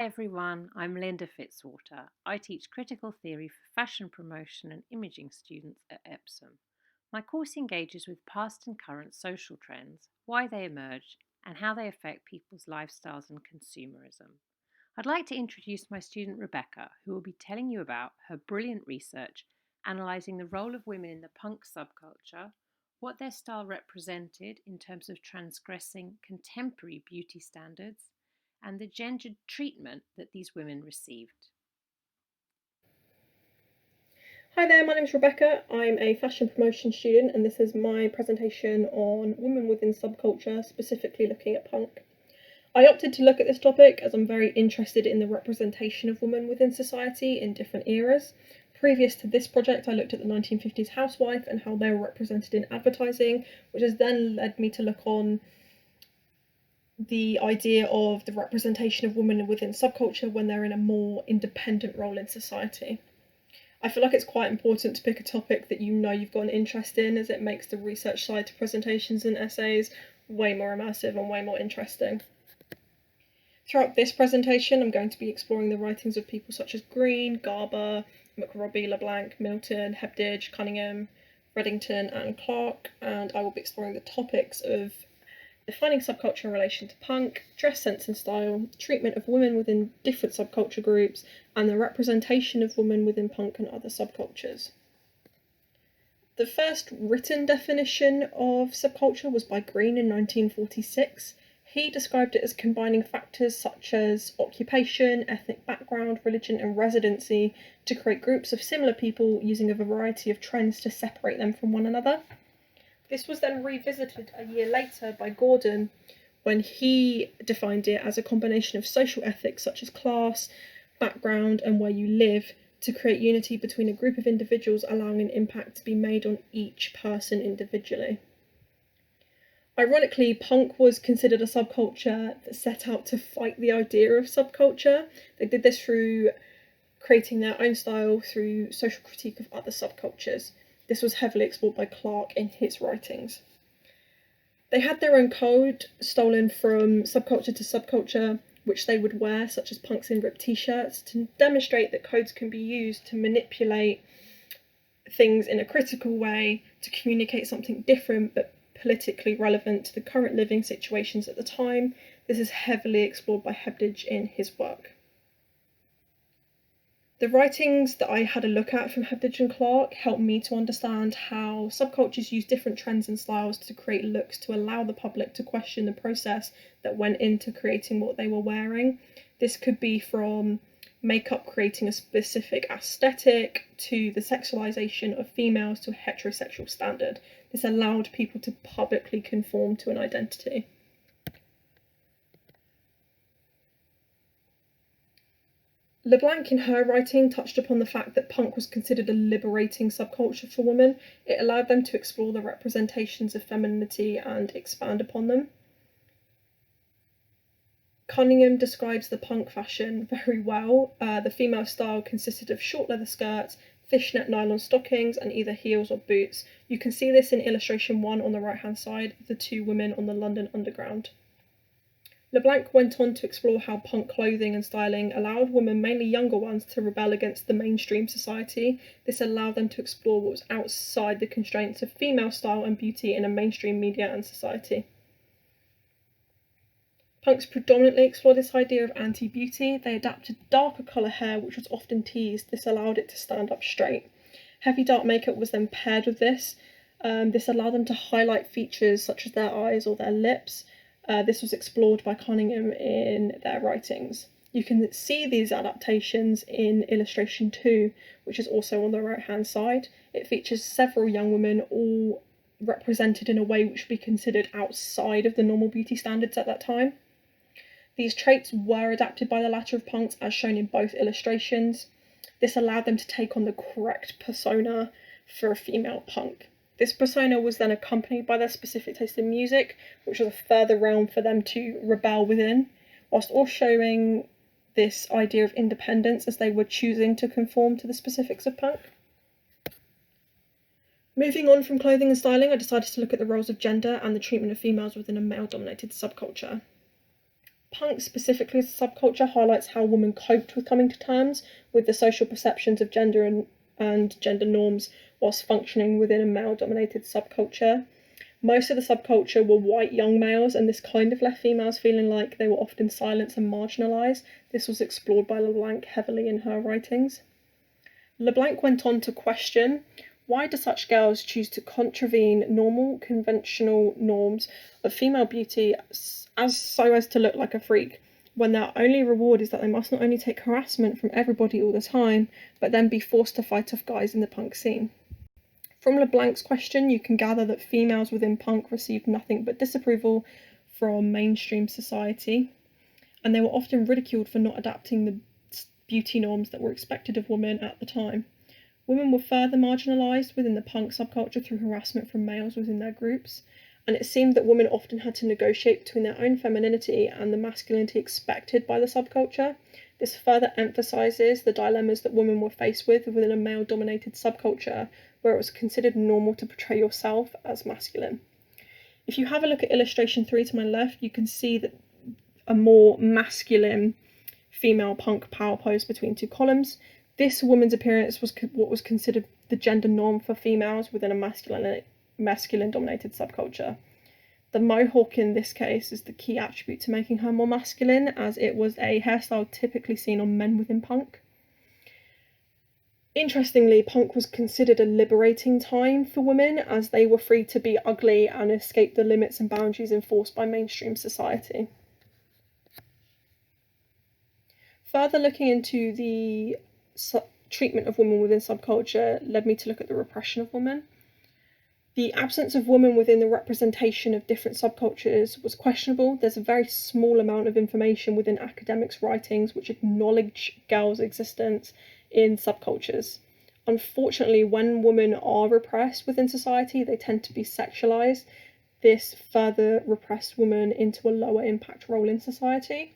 Everyone, I'm Linda Fitzwater. I teach critical theory for fashion promotion and imaging students at Epsom. My course engages with past and current social trends, why they emerge, and how they affect people's lifestyles and consumerism. I'd like to introduce my student Rebecca, who will be telling you about her brilliant research analysing the role of women in the punk subculture, what their style represented in terms of transgressing contemporary beauty standards, and the gendered treatment that these women received. Hi there, my name is Rebecca. I'm a fashion promotion student and this is my presentation on women within subculture, specifically looking at punk. I opted to look at this topic as I'm very interested in the representation of women within society in different eras. Previous to this project, I looked at the 1950s housewife and how they were represented in advertising, which has then led me to look on the idea of the representation of women within subculture when they're in a more independent role in society. I feel like it's quite important to pick a topic that you know you've got an interest in, as it makes the research side to presentations and essays way more immersive and way more interesting. Throughout this presentation, I'm going to be exploring the writings of people such as Green, Garber, McRobbie, LeBlanc, Milton, Hebdige, Cunningham, Reddington and Clark, and I will be exploring the topics of defining subculture in relation to punk, dress sense and style, treatment of women within different subculture groups, and the representation of women within punk and other subcultures. The first written definition of subculture was by Green in 1946. He described it as combining factors such as occupation, ethnic background, religion, and residency to create groups of similar people using a variety of trends to separate them from one another. This was then revisited a year later by Gordon when he defined it as a combination of social ethics such as class, background, and where you live to create unity between a group of individuals, allowing an impact to be made on each person individually. Ironically, punk was considered a subculture that set out to fight the idea of subculture. They did this through creating their own style through social critique of other subcultures. This was heavily explored by Clark in his writings. They had their own code, stolen from subculture to subculture, which they would wear, such as punks in ripped t-shirts, to demonstrate that codes can be used to manipulate things in a critical way to communicate something different but politically relevant to the current living situations at the time. This is heavily explored by Hebdige in his work. The writings that I had a look at from Hebdige and Clark helped me to understand how subcultures use different trends and styles to create looks to allow the public to question the process that went into creating what they were wearing. This could be from makeup creating a specific aesthetic to the sexualization of females to a heterosexual standard. This allowed people to publicly conform to an identity. LeBlanc in her writing touched upon the fact that punk was considered a liberating subculture for women. It allowed them to explore the representations of femininity and expand upon them. Cunningham describes the punk fashion very well. The female style consisted of short leather skirts, fishnet nylon stockings, and either heels or boots. You can see this in illustration 1 on the right-hand side of the two women on the London Underground. LeBlanc went on to explore how punk clothing and styling allowed women, mainly younger ones, to rebel against the mainstream society. This allowed them to explore what was outside the constraints of female style and beauty in a mainstream media and society. Punks predominantly explored this idea of anti-beauty. They adapted darker colour hair, which was often teased. This allowed it to stand up straight. Heavy dark makeup was then paired with this. This allowed them to highlight features such as their eyes or their lips. This was explored by Cunningham in their writings. You can see these adaptations in illustration 2, which is also on the right-hand side. It features several young women, all represented in a way which would be considered outside of the normal beauty standards at that time. These traits were adapted by the latter of punks, as shown in both illustrations. This allowed them to take on the correct persona for a female punk. This persona was then accompanied by their specific taste in music, which was a further realm for them to rebel within, whilst also showing this idea of independence as they were choosing to conform to the specifics of punk. Moving on from clothing and styling, I decided to look at the roles of gender and the treatment of females within a male-dominated subculture. Punk specifically as a subculture highlights how women coped with coming to terms with the social perceptions of gender and gender norms whilst functioning within a male-dominated subculture. Most of the subculture were white young males, and this kind of left females feeling like they were often silenced and marginalised. This was explored by LeBlanc heavily in her writings. LeBlanc went on to question, why do such girls choose to contravene normal, conventional norms of female beauty so as to look like a freak, when their only reward is that they must not only take harassment from everybody all the time, but then be forced to fight off guys in the punk scene? From LeBlanc's question, you can gather that females within punk received nothing but disapproval from mainstream society, and they were often ridiculed for not adapting the beauty norms that were expected of women at the time. Women were further marginalised within the punk subculture through harassment from males within their groups, and it seemed that women often had to negotiate between their own femininity and the masculinity expected by the subculture. This further emphasises the dilemmas that women were faced with within a male-dominated subculture, where it was considered normal to portray yourself as masculine. If you have a look at illustration 3 to my left, you can see that a more masculine female punk power pose between two columns. This woman's appearance was what was considered the gender norm for females within a masculine-dominated subculture. The mohawk in this case is the key attribute to making her more masculine, as it was a hairstyle typically seen on men within punk. Interestingly, punk was considered a liberating time for women, as they were free to be ugly and escape the limits and boundaries enforced by mainstream society. Further looking into the treatment of women within subculture led me to look at the repression of women. The absence of women within the representation of different subcultures was questionable. There's a very small amount of information within academics' writings which acknowledge girls' existence in subcultures. Unfortunately, when women are repressed within society, they tend to be sexualized. This further repressed women into a lower impact role in society.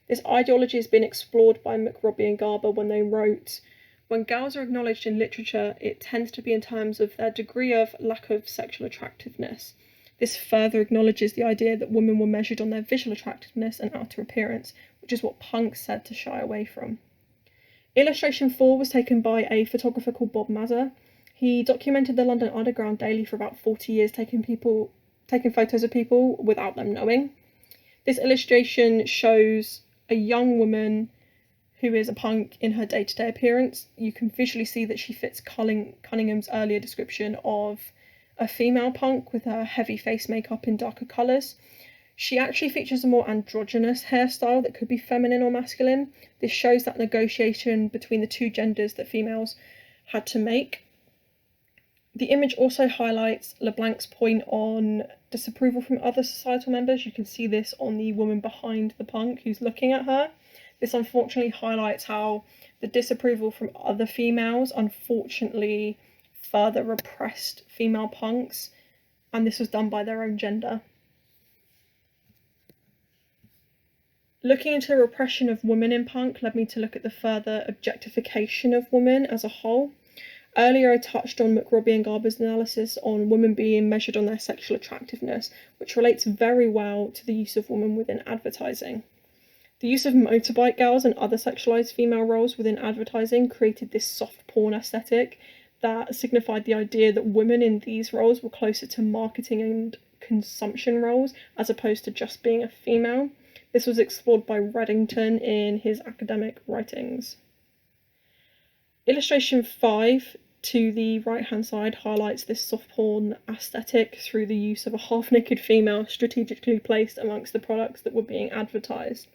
This ideology has been explored by McRobbie and Garber when they wrote, when girls are acknowledged in literature, it tends to be in terms of their degree of lack of sexual attractiveness. This further acknowledges the idea that women were measured on their visual attractiveness and outer appearance, which is what punk said to shy away from. Illustration 4 was taken by a photographer called Bob Mazur. He documented the London Underground daily for about 40 years, taking photos of people without them knowing. This illustration shows a young woman who is a punk in her day-to-day appearance. You can visually see that she fits Cunningham's earlier description of a female punk with her heavy face makeup in darker colours. She actually features a more androgynous hairstyle that could be feminine or masculine. This shows that negotiation between the two genders that females had to make. The image also highlights LeBlanc's point on disapproval from other societal members. You can see this on the woman behind the punk who's looking at her. This unfortunately highlights how the disapproval from other females unfortunately further repressed female punks, and this was done by their own gender. Looking into the repression of women in punk led me to look at the further objectification of women as a whole. Earlier I touched on McRobbie and Garber's analysis on women being measured on their sexual attractiveness, which relates very well to the use of women within advertising. The use of motorbike girls and other sexualised female roles within advertising created this soft porn aesthetic that signified the idea that women in these roles were closer to marketing and consumption roles as opposed to just being a female. This was explored by Reddington in his academic writings. Illustration 5 to the right-hand side highlights this soft porn aesthetic through the use of a half-naked female strategically placed amongst the products that were being advertised.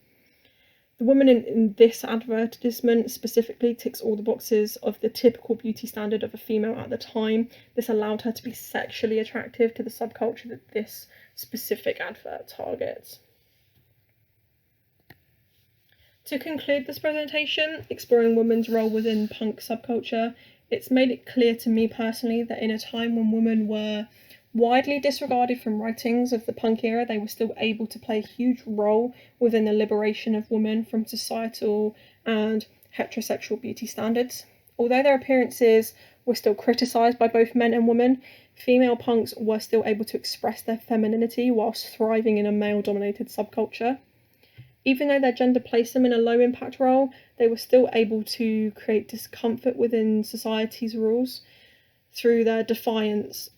The woman in this advertisement specifically ticks all the boxes of the typical beauty standard of a female at the time. This allowed her to be sexually attractive to the subculture that this specific advert targets. To conclude this presentation, exploring women's role within punk subculture, it's made it clear to me personally that in a time when women were widely disregarded from writings of the punk era, they were still able to play a huge role within the liberation of women from societal and heterosexual beauty standards. Although their appearances were still criticised by both men and women, female punks were still able to express their femininity whilst thriving in a male-dominated subculture. even though their gender placed them in a low impact role, they were still able to create discomfort within society's rules through their defiance.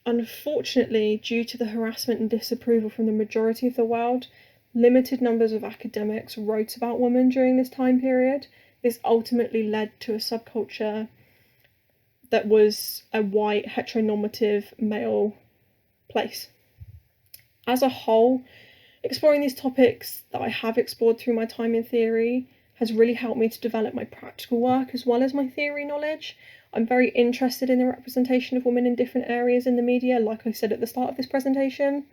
Unfortunately, due to the harassment and disapproval from the majority of the world, limited numbers of academics wrote about women during this time period. This ultimately led to a subculture that was a white, heteronormative male place. As a whole, exploring these topics that I have explored through my time in theory has really helped me to develop my practical work as well as my theory knowledge. I'm very interested in the representation of women in different areas in the media, like I said at the start of this presentation.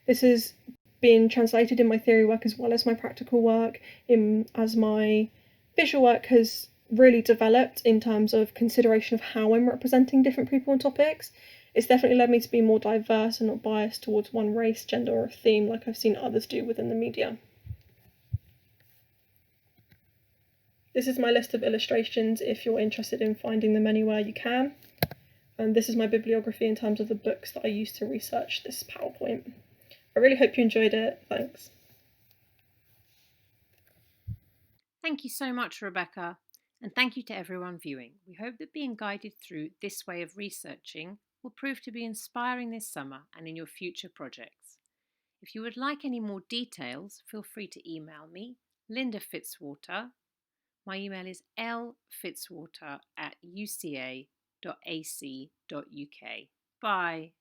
This has been translated in my theory work as well as my practical work, as my visual work has really developed in terms of consideration of how I'm representing different people and topics. It's definitely led me to be more diverse and not biased towards one race, gender, or theme like I've seen others do within the media. This is my list of illustrations if you're interested in finding them anywhere you can. And this is my bibliography in terms of the books that I used to research this PowerPoint. I really hope you enjoyed it. Thanks. Thank you so much, Rebecca, and thank you to everyone viewing. We hope that being guided through this way of researching will prove to be inspiring this summer and in your future projects. If you would like any more details, feel free to email me, Linda Fitzwater. My email is lfitzwater@uca.ac.uk. Bye.